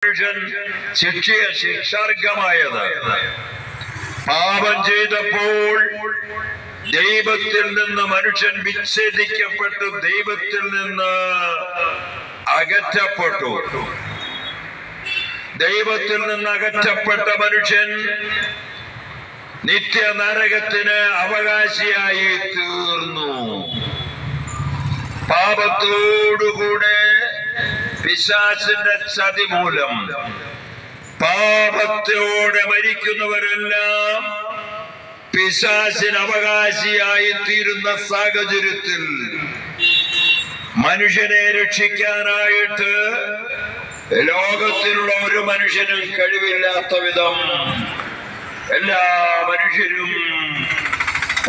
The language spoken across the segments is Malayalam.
മനുഷ്യൻ ശിക്ഷാർഹമായത്. പാപം ചെയ്തപ്പോൾ ദൈവത്തിൽ നിന്ന് മനുഷ്യൻ വിച്ഛേദിക്കപ്പെട്ടു, ദൈവത്തിൽ നിന്ന് അകറ്റപ്പെട്ടു. ദൈവത്തിൽ നിന്ന് അകറ്റപ്പെട്ട മനുഷ്യൻ നിത്യ നരകത്തിന് അവകാശിയായി തീർന്നു. പാപത്തോടുകൂടെ പിശാചിന്റെ ചതി മൂലം പാപത്തോടെ മരിക്കുന്നവരെല്ലാം പിശാചിന് അവകാശിയായി തീരുന്ന സാഹചര്യത്തിൽ മനുഷ്യനെ രക്ഷിക്കാനായിട്ട് ലോകത്തിലുള്ള ഒരു മനുഷ്യനും കഴിവില്ലാത്ത വിധം എല്ലാ മനുഷ്യരും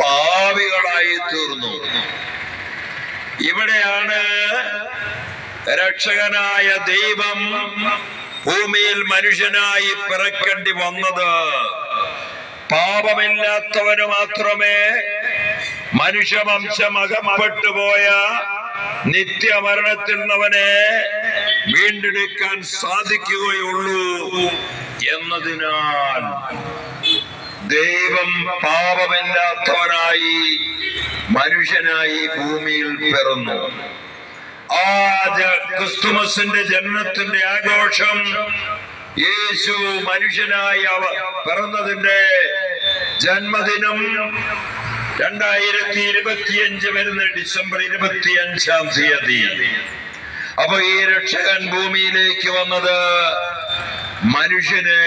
പാപികളായി തീർന്നു. ഇവിടെയാണ് രക്ഷകനായ ദൈവം ഭൂമിയിൽ മനുഷ്യനായി പിറക്കേണ്ടി വന്നത്. പാപമില്ലാത്തവന് മാത്രമേ മനുഷ്യവംശം അകപ്പെട്ടുപോയ നിത്യമരണത്തിൽ നിന്നവനെ വീണ്ടെടുക്കാൻ സാധിക്കുകയുള്ളൂ എന്നതിനാൽ ദൈവം പാപമില്ലാത്തവനായി മനുഷ്യനായി ഭൂമിയിൽ പിറന്നു. ആ ക്രിസ്തുമസിന്റെ ജന്മത്തിന്റെ ആഘോഷം, യേശു മനുഷ്യനായി പിറന്നതിന്റെ ജന്മദിനം 2025 വരുന്ന ഡിസംബർ 25-ാം തീയതി. അപ്പൊ ഈ രക്ഷകൻ ഭൂമിയിലേക്ക് വന്നത് മനുഷ്യനെ